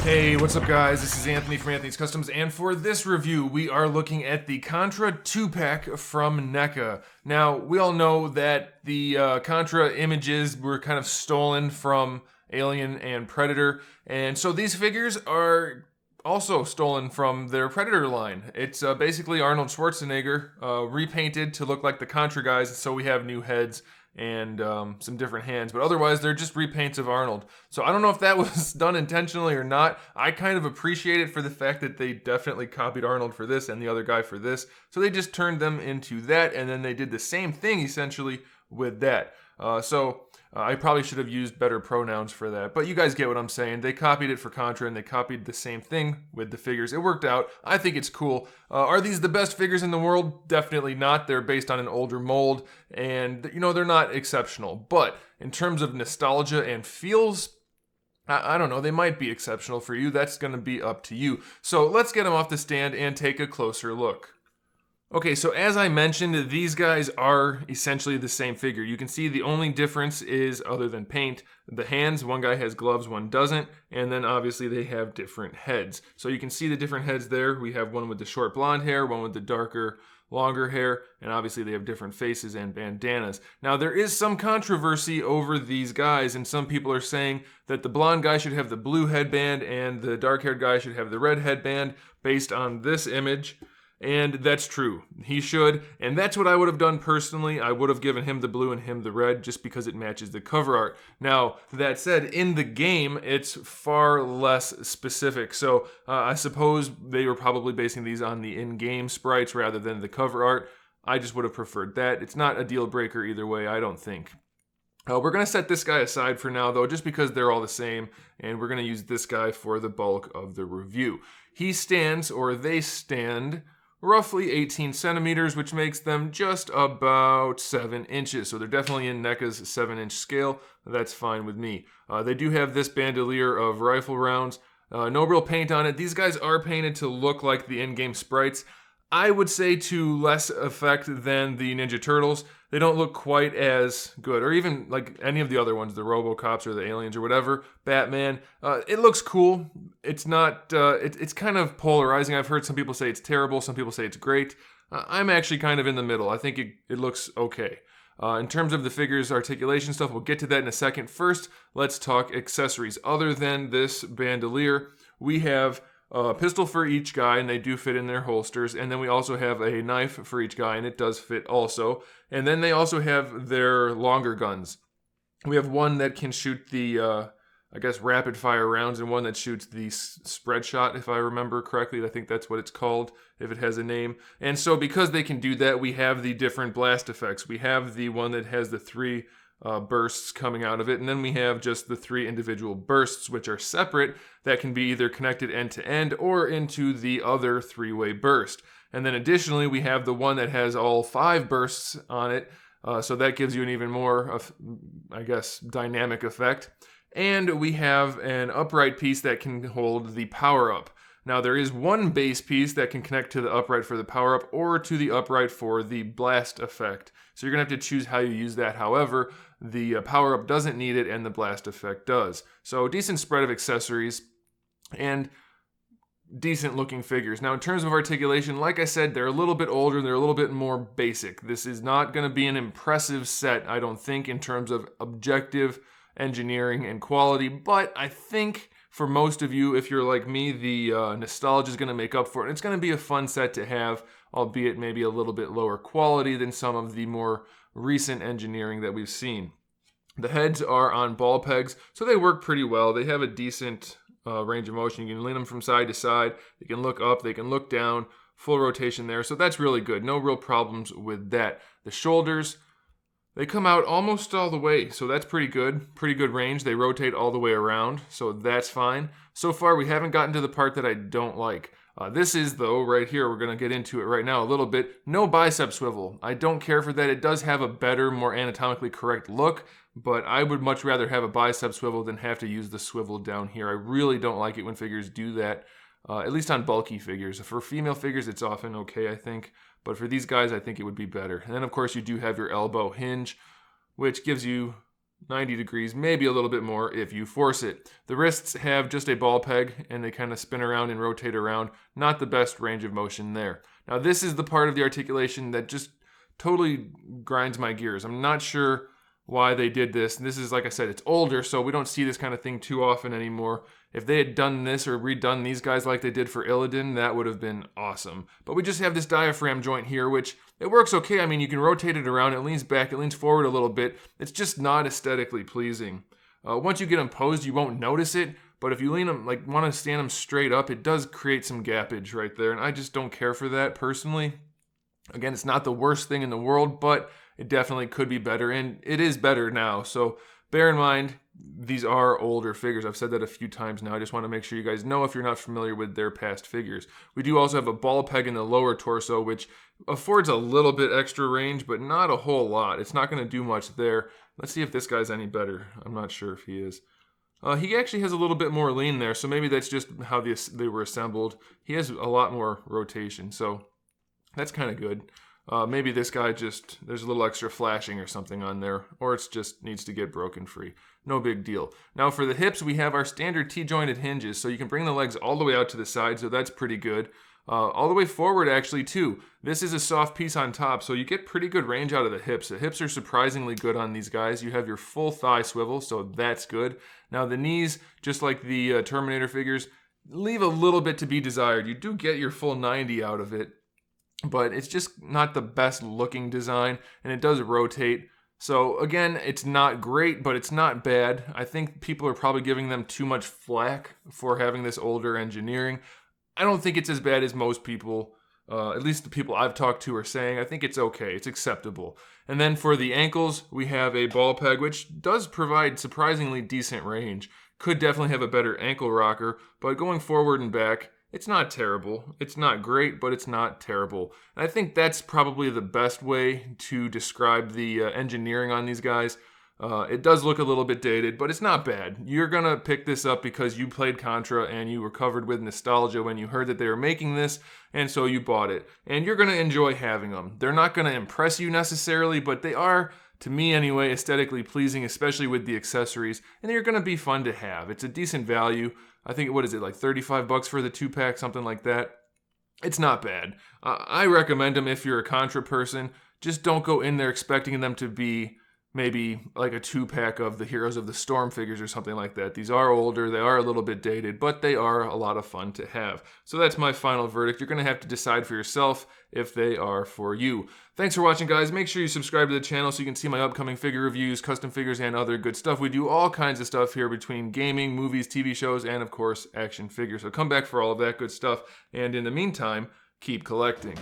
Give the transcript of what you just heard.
Hey, what's up guys? This is Anthony from Anthony's Customs, and for this review, we are looking at the Contra 2-pack from NECA. Now, we all know that the Contra images were kind of stolen from Alien and Predator, and so these figures are also stolen from their Predator line. It's basically Arnold Schwarzenegger repainted to look like the Contra guys, so we have new heads and some different hands, but otherwise they're just repaints of Arnold. So I don't know if that was done intentionally or not. I kind of appreciate it for the fact that they definitely copied Arnold for this and the other guy for this. So they just turned them into that, and then they did the same thing essentially with that. I probably should have used better pronouns for that, but you guys get what I'm saying. They copied it for Contra, and they copied the same thing with the figures. It worked out. I think it's cool. Are these the best figures in the world? Definitely not. They're based on an older mold, and you know, they're not exceptional. But in terms of nostalgia and feels, I don't know, they might be exceptional for you. That's going to be up to you. So let's get them off the stand and take a closer look. Okay, so as I mentioned, these guys are essentially the same figure. You can see the only difference is, other than paint, the hands. One guy has gloves, one doesn't, and then obviously they have different heads. So you can see the different heads there. We have one with the short blonde hair, one with the darker, longer hair, and obviously they have different faces and bandanas. Now, there is some controversy over these guys, and some people are saying that the blonde guy should have the blue headband and the dark-haired guy should have the red headband based on this image. And that's true. He should, and that's what I would have done personally. I would have given him the blue and him the red just because it matches the cover art. Now, that said, in the game, it's far less specific. So I suppose they were probably basing these on the in-game sprites rather than the cover art. I just would have preferred that. It's not a deal breaker either way, I don't think. We're going to set this guy aside for now, though, just because they're all the same, and we're going to use this guy for the bulk of the review. He stands, or they stand, roughly 18 centimeters, which makes them just about 7 inches. So they're definitely in NECA's 7-inch scale. That's fine with me. They do have this bandolier of rifle rounds. No real paint on it. These guys are painted to look like the in-game sprites. I would say to less effect than the Ninja Turtles. They don't look quite as good, or even like any of the other ones, the Robocops or the Aliens or whatever, Batman. It looks cool. It's not, it's kind of polarizing. I've heard some people say it's terrible, some people say it's great. I'm actually kind of in the middle. I think it looks okay. In terms of the figure's articulation stuff, we'll get to that in a second. First, let's talk accessories. Other than this bandolier, we have a pistol for each guy, and they do fit in their holsters. And then we also have a knife for each guy, and it does fit also. And then they also have their longer guns. We have one that can shoot the, I guess, rapid fire rounds, and one that shoots the spread shot, if I remember correctly. I think that's what it's called, if it has a name. And so because they can do that, we have the different blast effects. We have the one that has the 3 bursts coming out of it, and then we have just the 3 individual bursts, which are separate, that can be either connected end to end or into the other 3-way burst. And then additionally, we have the one that has all 5 bursts on it, so that gives you an even more of, I guess, dynamic effect. And we have an upright piece that can hold the power-up. Now, there is one base piece that can connect to the upright for the power-up or to the upright for the blast effect. So you're going to have to choose how you use that. However, the power-up doesn't need it and the blast effect does. So decent spread of accessories and decent looking figures. Now, in terms of articulation, like I said, they're a little bit older, they're a little bit more basic. This is not going to be an impressive set, I don't think, in terms of objective engineering and quality, but I think for most of you, if you're like me, the nostalgia is going to make up for it. It's going to be a fun set to have, albeit maybe a little bit lower quality than some of the more recent engineering that we've seen. The heads are on ball pegs, so they work pretty well. They have a decent range of motion. You can lean them from side to side. They can look up, they can look down, full rotation there. So that's really good. No real problems with that. The shoulders, they come out almost all the way, so that's pretty good. Pretty good range. They rotate all the way around, so that's fine. So far, we haven't gotten to the part that I don't like. This is, though, right here, we're going to get into it right now a little bit. No bicep swivel. I don't care for that. It does have a better, more anatomically correct look, but I would much rather have a bicep swivel than have to use the swivel down here. I really don't like it when figures do that, at least on bulky figures. For female figures, it's often okay, I think. But for these guys, I think it would be better. And then, of course, you do have your elbow hinge, which gives you 90 degrees, maybe a little bit more if you force it. The wrists have just a ball peg and they kind of spin around and rotate around. Not the best range of motion there. Now this is the part of the articulation that just totally grinds my gears. I'm not sure why they did this. This is, like I said, it's older, so we don't see this kind of thing too often anymore. If they had done this or redone these guys like they did for Illidan, that would have been awesome. But we just have this diaphragm joint here, which it works okay. I mean, you can rotate it around, it leans back, it leans forward a little bit. It's just not aesthetically pleasing. Once you get them posed, you won't notice it, but if you lean them, like want to stand them straight up, it does create some gappage right there, and I just don't care for that personally. Again, it's not the worst thing in the world, but it definitely could be better, and it is better now. So bear in mind, these are older figures. I've said that a few times now. I just want to make sure you guys know if you're not familiar with their past figures. We do also have a ball peg in the lower torso, which affords a little bit extra range, but not a whole lot. It's not going to do much there. Let's see if this guy's any better. I'm not sure if he is. He actually has a little bit more lean there, so maybe that's just how they were assembled. He has a lot more rotation, so that's kind of good. Maybe this guy just, there's a little extra flashing or something on there, or it just needs to get broken free. No big deal. Now for the hips, we have our standard T-jointed hinges, so you can bring the legs all the way out to the side, so that's pretty good. All the way forward actually too. This is a soft piece on top, so you get pretty good range out of the hips. The hips are surprisingly good on these guys. You have your full thigh swivel, so that's good. Now the knees, just like the Terminator figures, leave a little bit to be desired. You do get your full 90 out of it, but it's just not the best looking design, and it does rotate. So again, it's not great, but it's not bad. I think people are probably giving them too much flack for having this older engineering. I don't think it's as bad as most people, at least the people I've talked to are saying. I think it's okay, it's acceptable. And then for the ankles, we have a ball peg, which does provide surprisingly decent range. Could definitely have a better ankle rocker, but going forward and back, it's not terrible. It's not great, but it's not terrible. And I think that's probably the best way to describe the engineering on these guys. It does look a little bit dated, but it's not bad. You're gonna pick this up because you played Contra and you were covered with nostalgia when you heard that they were making this, and so you bought it. And you're gonna enjoy having them. They're not gonna impress you necessarily, but they are, to me anyway, aesthetically pleasing, especially with the accessories, and they're gonna be fun to have. It's a decent value. I think, what is it, like 35 bucks for the 2-pack, something like that? It's not bad. I recommend them if you're a Contra person. Just don't go in there expecting them to be maybe like a 2-pack of the Heroes of the Storm figures or something like that. These are older, they are a little bit dated, but they are a lot of fun to have. So that's my final verdict. You're going to have to decide for yourself if they are for you. Thanks for watching, guys. Make sure you subscribe to the channel so you can see my upcoming figure reviews, custom figures, and other good stuff. We do all kinds of stuff here between gaming, movies, TV shows, and of course, action figures. So come back for all of that good stuff. And in the meantime, keep collecting.